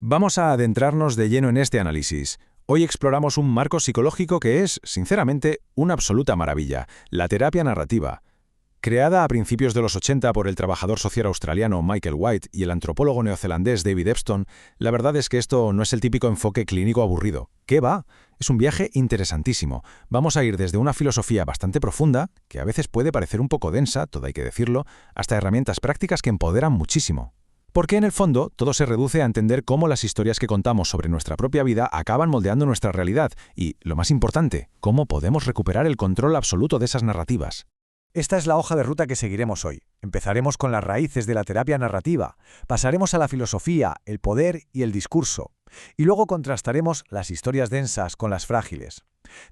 Vamos a adentrarnos de lleno en este análisis. Hoy exploramos un marco psicológico que es, sinceramente, una absoluta maravilla, la terapia narrativa. Creada a principios de los 80 por el trabajador social australiano Michael White y el antropólogo neozelandés David Epstein, la verdad es que esto no es el típico enfoque clínico aburrido. ¿Qué va? Es un viaje interesantísimo. Vamos a ir desde una filosofía bastante profunda, que a veces puede parecer un poco densa, todo hay que decirlo, hasta herramientas prácticas que empoderan muchísimo. Porque en el fondo todo se reduce a entender cómo las historias que contamos sobre nuestra propia vida acaban moldeando nuestra realidad y, lo más importante, cómo podemos recuperar el control absoluto de esas narrativas. Esta es la hoja de ruta que seguiremos hoy. Empezaremos con las raíces de la terapia narrativa, pasaremos a la filosofía, el poder y el discurso, y luego contrastaremos las historias densas con las frágiles.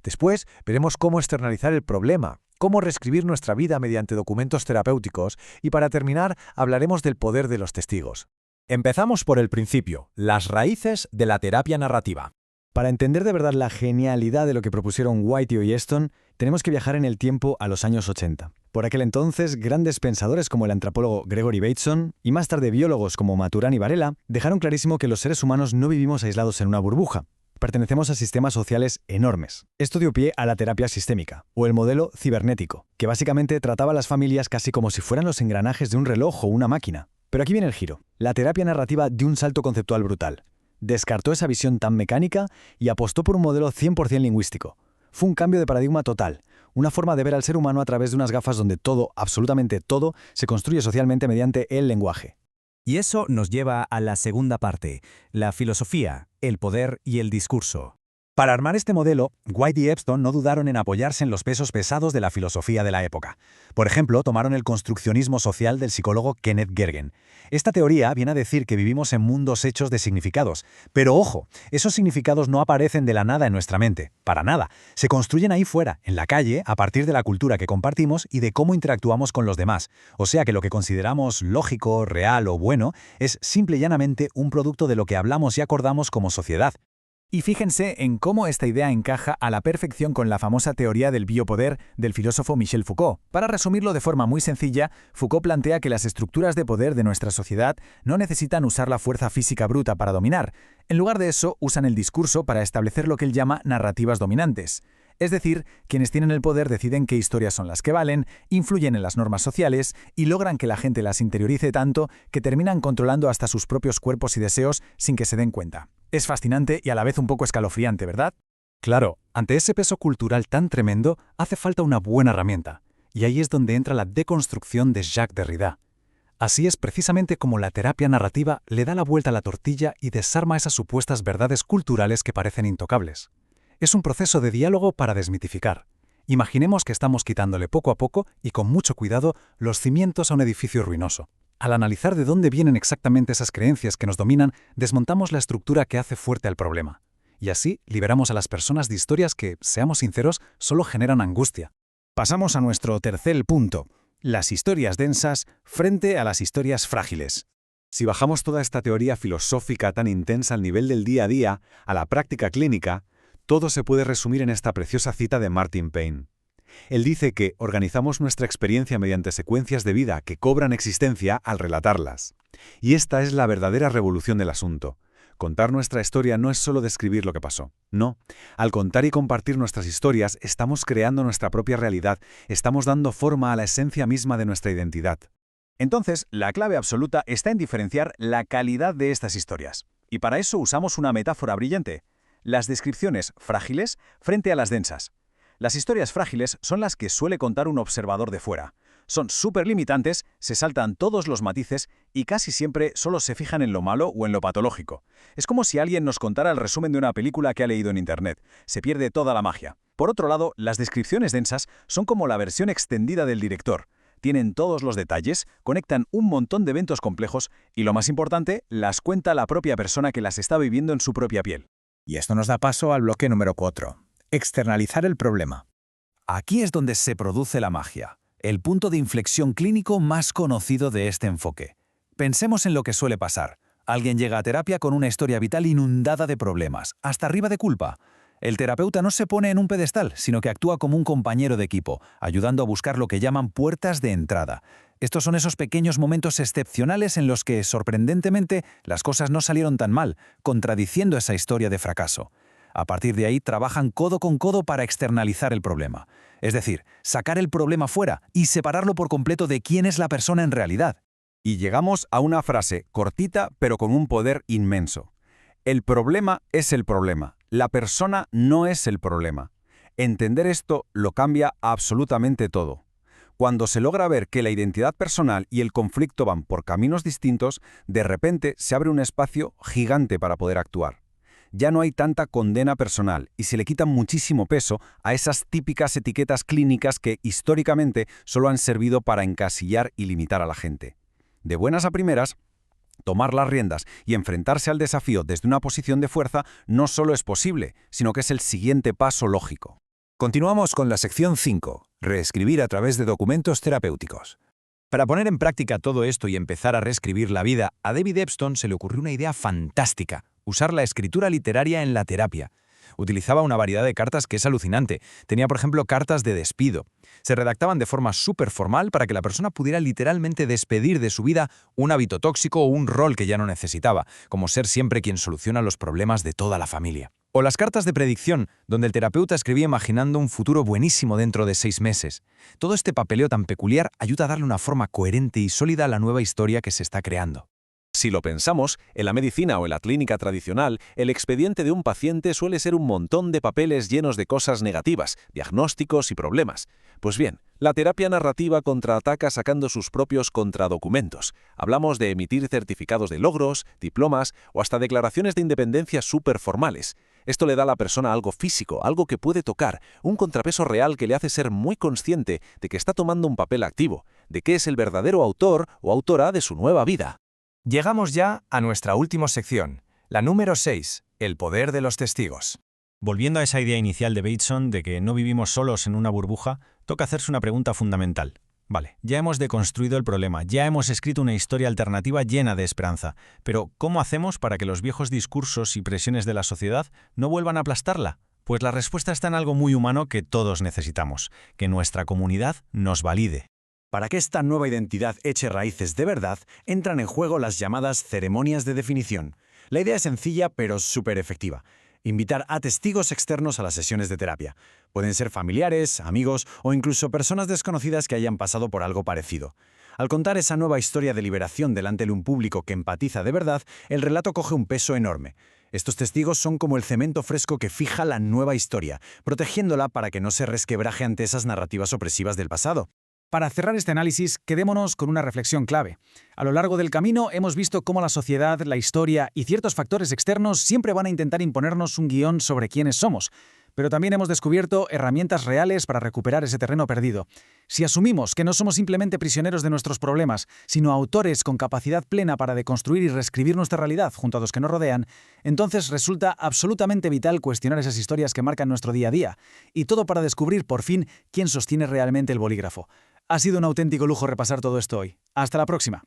Después veremos cómo externalizar el problema, cómo reescribir nuestra vida mediante documentos terapéuticos y para terminar hablaremos del poder de los testigos. Empezamos por el principio, las raíces de la terapia narrativa. Para entender de verdad la genialidad de lo que propusieron White y Epstein, tenemos que viajar en el tiempo a los años 80. Por aquel entonces, grandes pensadores como el antropólogo Gregory Bateson y más tarde biólogos como Maturana y Varela dejaron clarísimo que los seres humanos no vivimos aislados en una burbuja. Pertenecemos a sistemas sociales enormes. Esto dio pie a la terapia sistémica, o el modelo cibernético, que básicamente trataba a las familias casi como si fueran los engranajes de un reloj o una máquina. Pero aquí viene el giro. La terapia narrativa dio un salto conceptual brutal. Descartó esa visión tan mecánica y apostó por un modelo 100% lingüístico. Fue un cambio de paradigma total, una forma de ver al ser humano a través de unas gafas donde todo, absolutamente todo, se construye socialmente mediante el lenguaje. Y eso nos lleva a la segunda parte, la filosofía, el poder y el discurso. Para armar este modelo, White y Epstein no dudaron en apoyarse en los pesos pesados de la filosofía de la época. Por ejemplo, tomaron el construccionismo social del psicólogo Kenneth Gergen. Esta teoría viene a decir que vivimos en mundos hechos de significados. Pero ojo, esos significados no aparecen de la nada en nuestra mente, para nada. Se construyen ahí fuera, en la calle, a partir de la cultura que compartimos y de cómo interactuamos con los demás. O sea que lo que consideramos lógico, real o bueno es simple y llanamente un producto de lo que hablamos y acordamos como sociedad. Y fíjense en cómo esta idea encaja a la perfección con la famosa teoría del biopoder del filósofo Michel Foucault. Para resumirlo de forma muy sencilla, Foucault plantea que las estructuras de poder de nuestra sociedad no necesitan usar la fuerza física bruta para dominar. En lugar de eso, usan el discurso para establecer lo que él llama narrativas dominantes. Es decir, quienes tienen el poder deciden qué historias son las que valen, influyen en las normas sociales y logran que la gente las interiorice tanto que terminan controlando hasta sus propios cuerpos y deseos sin que se den cuenta. Es fascinante y a la vez un poco escalofriante, ¿verdad? Claro, ante ese peso cultural tan tremendo, hace falta una buena herramienta. Y ahí es donde entra la deconstrucción de Jacques Derrida. Así es precisamente como la terapia narrativa le da la vuelta a la tortilla y desarma esas supuestas verdades culturales que parecen intocables. Es un proceso de diálogo para desmitificar. Imaginemos que estamos quitándole poco a poco y con mucho cuidado los cimientos a un edificio ruinoso. Al analizar de dónde vienen exactamente esas creencias que nos dominan, desmontamos la estructura que hace fuerte al problema. Y así liberamos a las personas de historias que, seamos sinceros, solo generan angustia. Pasamos a nuestro tercer punto, las historias densas frente a las historias frágiles. Si bajamos toda esta teoría filosófica tan intensa al nivel del día a día, a la práctica clínica, todo se puede resumir en esta preciosa cita de Martin Payne. Él dice que organizamos nuestra experiencia mediante secuencias de vida que cobran existencia al relatarlas. Y esta es la verdadera revolución del asunto. Contar nuestra historia no es solo describir lo que pasó. No. Al contar y compartir nuestras historias, estamos creando nuestra propia realidad, estamos dando forma a la esencia misma de nuestra identidad. Entonces, la clave absoluta está en diferenciar la calidad de estas historias. Y para eso usamos una metáfora brillante: las descripciones frágiles frente a las densas. Las historias frágiles son las que suele contar un observador de fuera. Son súper limitantes, se saltan todos los matices y casi siempre solo se fijan en lo malo o en lo patológico. Es como si alguien nos contara el resumen de una película que ha leído en Internet. Se pierde toda la magia. Por otro lado, las descripciones densas son como la versión extendida del director. Tienen todos los detalles, conectan un montón de eventos complejos y, lo más importante, las cuenta la propia persona que las está viviendo en su propia piel. Y esto nos da paso al bloque número 4. Externalizar el problema. Aquí es donde se produce la magia, el punto de inflexión clínico más conocido de este enfoque. Pensemos en lo que suele pasar. Alguien llega a terapia con una historia vital inundada de problemas, hasta arriba de culpa. El terapeuta no se pone en un pedestal, sino que actúa como un compañero de equipo, ayudando a buscar lo que llaman puertas de entrada. Estos son esos pequeños momentos excepcionales en los que, sorprendentemente, las cosas no salieron tan mal, contradiciendo esa historia de fracaso. A partir de ahí, trabajan codo con codo para externalizar el problema. Es decir, sacar el problema fuera y separarlo por completo de quién es la persona en realidad. Y llegamos a una frase cortita pero con un poder inmenso. El problema es el problema, la persona no es el problema. Entender esto lo cambia absolutamente todo. Cuando se logra ver que la identidad personal y el conflicto van por caminos distintos, de repente se abre un espacio gigante para poder actuar. Ya no hay tanta condena personal y se le quita muchísimo peso a esas típicas etiquetas clínicas que históricamente solo han servido para encasillar y limitar a la gente. De buenas a primeras, tomar las riendas y enfrentarse al desafío desde una posición de fuerza no solo es posible, sino que es el siguiente paso lógico. Continuamos con la sección 5, reescribir a través de documentos terapéuticos. Para poner en práctica todo esto y empezar a reescribir la vida, a David Epstein se le ocurrió una idea fantástica: usar la escritura literaria en la terapia. Utilizaba una variedad de cartas que es alucinante. Tenía, por ejemplo, cartas de despido. Se redactaban de forma súper formal para que la persona pudiera literalmente despedir de su vida un hábito tóxico o un rol que ya no necesitaba, como ser siempre quien soluciona los problemas de toda la familia. O las cartas de predicción, donde el terapeuta escribía imaginando un futuro buenísimo dentro de 6 meses. Todo este papeleo tan peculiar ayuda a darle una forma coherente y sólida a la nueva historia que se está creando. Si lo pensamos, en la medicina o en la clínica tradicional, el expediente de un paciente suele ser un montón de papeles llenos de cosas negativas, diagnósticos y problemas. Pues bien, la terapia narrativa contraataca sacando sus propios contradocumentos. Hablamos de emitir certificados de logros, diplomas o hasta declaraciones de independencia súper formales. Esto le da a la persona algo físico, algo que puede tocar, un contrapeso real que le hace ser muy consciente de que está tomando un papel activo, de que es el verdadero autor o autora de su nueva vida. Llegamos ya a nuestra última sección, la número 6, el poder de los testigos. Volviendo a esa idea inicial de Bateson de que no vivimos solos en una burbuja, toca hacerse una pregunta fundamental. Vale, ya hemos deconstruido el problema, ya hemos escrito una historia alternativa llena de esperanza, pero ¿cómo hacemos para que los viejos discursos y presiones de la sociedad no vuelvan a aplastarla? Pues la respuesta está en algo muy humano que todos necesitamos, que nuestra comunidad nos valide. Para que esta nueva identidad eche raíces de verdad, entran en juego las llamadas ceremonias de definición. La idea es sencilla pero súper efectiva. Invitar a testigos externos a las sesiones de terapia. Pueden ser familiares, amigos o incluso personas desconocidas que hayan pasado por algo parecido. Al contar esa nueva historia de liberación delante de un público que empatiza de verdad, el relato coge un peso enorme. Estos testigos son como el cemento fresco que fija la nueva historia, protegiéndola para que no se resquebraje ante esas narrativas opresivas del pasado. Para cerrar este análisis, quedémonos con una reflexión clave. A lo largo del camino hemos visto cómo la sociedad, la historia y ciertos factores externos siempre van a intentar imponernos un guión sobre quiénes somos. Pero también hemos descubierto herramientas reales para recuperar ese terreno perdido. Si asumimos que no somos simplemente prisioneros de nuestros problemas, sino autores con capacidad plena para deconstruir y reescribir nuestra realidad junto a los que nos rodean, entonces resulta absolutamente vital cuestionar esas historias que marcan nuestro día a día. Y todo para descubrir, por fin, quién sostiene realmente el bolígrafo. Ha sido un auténtico lujo repasar todo esto hoy. Hasta la próxima.